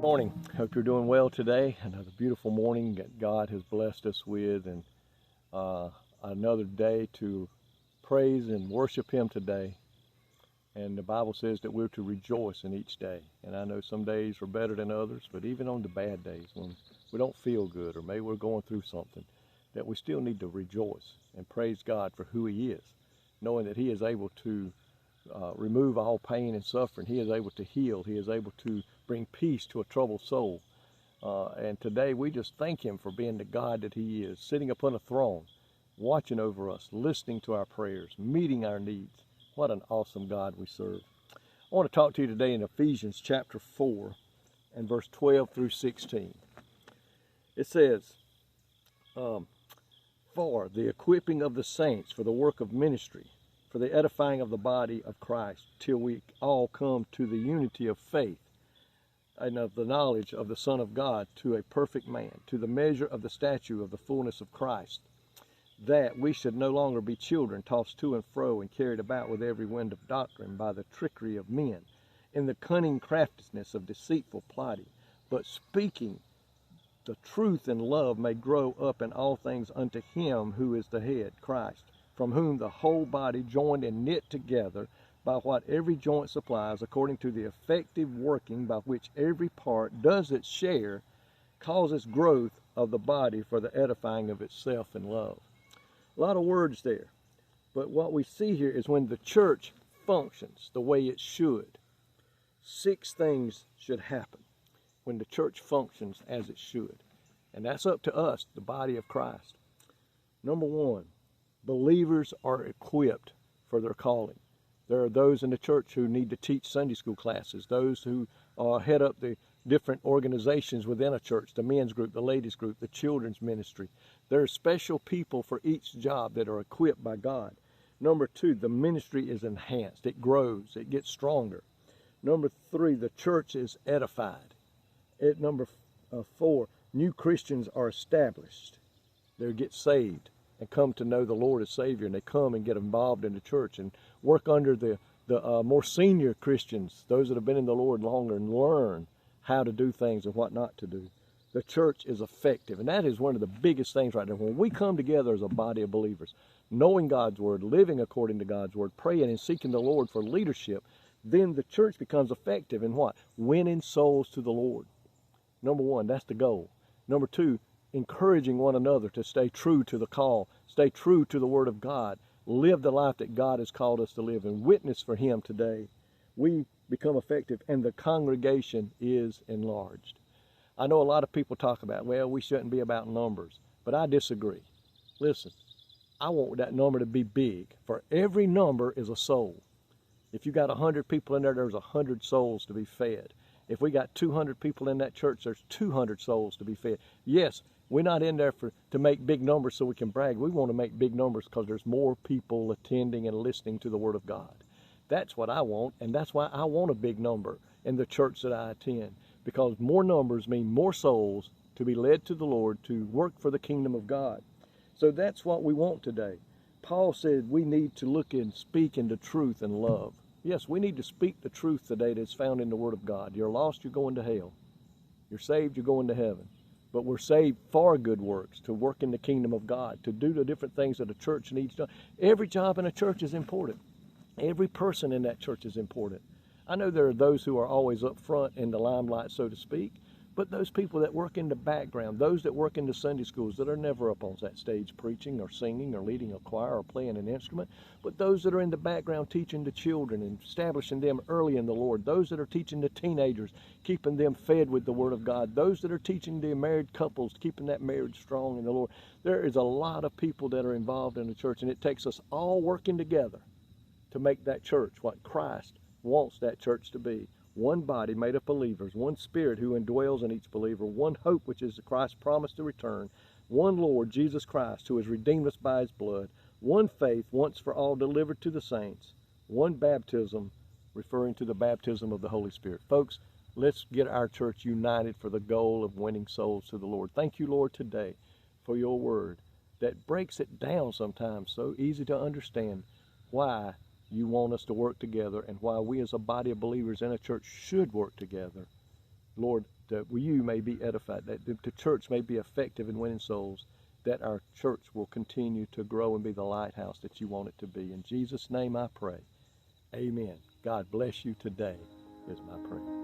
Morning. Hope you're doing well today. Another beautiful morning that God has blessed us with, and another day to praise and worship Him today. And the Bible says that we're to rejoice in each day. And I know some days are better than others, but even on the bad days when we don't feel good or maybe we're going through something, that we still need to rejoice and praise God for who He is, knowing that He is able to remove all pain and suffering. He is able to heal. He is able to bring peace to a troubled soul. And today we just thank Him for being the God that He is, sitting upon a throne, watching over us, listening to our prayers, meeting our needs. What an awesome God we serve. I want to talk to you today in Ephesians chapter 4 and verse 12 through 16. It says, for the equipping of the saints for the work of ministry, for the edifying of the body of Christ, till we all come to the unity of faith and of the knowledge of the Son of God, to a perfect man, to the measure of the stature of the fullness of Christ, that we should no longer be children, tossed to and fro and carried about with every wind of doctrine by the trickery of men, in the cunning craftiness of deceitful plotting, but speaking the truth in love may grow up in all things unto Him who is the head, Christ, from whom the whole body, joined and knit together by what every joint supplies, according to the effective working by which every part does its share, causes growth of the body for the edifying of itself in love. A lot of words there, but what we see here is when the church functions the way it should, 6 things should happen when the church functions as it should. And that's up to us, the body of Christ. Number 1, believers are equipped for their calling. There are those in the church who need to teach Sunday school classes, those who head up the different organizations within a church, the men's group, the ladies group, the children's ministry. There are special people for each job that are equipped by God. Number 2, the ministry is enhanced. It grows. It gets stronger. Number 3, the church is edified. Number 4, new Christians are established. They get saved and come to know the Lord as Savior, and they come and get involved in the church and work under the more senior Christians, those that have been in the Lord longer, and learn how to do things and what not to do. The church is effective, and that is one of the biggest things right now. When we come together as a body of believers, knowing God's Word, living according to God's Word, praying and seeking the Lord for leadership, then the church becomes effective in what? Winning souls to the Lord. Number 1, that's the goal. Number 2, encouraging one another to stay true to the call, stay true to the Word of God, live the life that God has called us to live, and witness for Him today. We become effective, and the congregation is enlarged. I know a lot of people talk about, well, we shouldn't be about numbers, but I disagree. Listen, I want that number to be big. For every number is a soul. If you got 100 people in there, there's 100 souls to be fed. If we got 200 people in that church, there's 200 souls to be fed. Yes, we're not in there to make big numbers so we can brag. We want to make big numbers because there's more people attending and listening to the Word of God. That's what I want, and that's why I want a big number in the church that I attend, because more numbers mean more souls to be led to the Lord, to work for the kingdom of God. So that's what we want today. Paul said we need to look and speak into truth and love. Yes, we need to speak the truth today that's found in the Word of God. You're lost, you're going to hell. You're saved, you're going to heaven. But we're saved for good works, to work in the kingdom of God, to do the different things that a church needs done. Every job in a church is important. Every person in that church is important. I know there are those who are always up front in the limelight, so to speak, but those people that work in the background, those that work in the Sunday schools that are never up on that stage preaching or singing or leading a choir or playing an instrument, but those that are in the background teaching the children and establishing them early in the Lord, those that are teaching the teenagers, keeping them fed with the Word of God, those that are teaching the married couples, keeping that marriage strong in the Lord. There is a lot of people that are involved in the church, and it takes us all working together to make that church what Christ wants that church to be. One body made of believers, one Spirit who indwells in each believer, one hope which is Christ's promise to return, one Lord, Jesus Christ, who has redeemed us by His blood, one faith once for all delivered to the saints, one baptism, referring to the baptism of the Holy Spirit. Folks, let's get our church united for the goal of winning souls to the Lord. Thank you, Lord, today for your word that breaks it down sometimes so easy to understand why you want us to work together and why we as a body of believers in a church should work together. Lord, you may be edified, that the church may be effective in winning souls, that our church will continue to grow and be the lighthouse that you want it to be. In Jesus' name I pray. Amen. God bless you today is my prayer.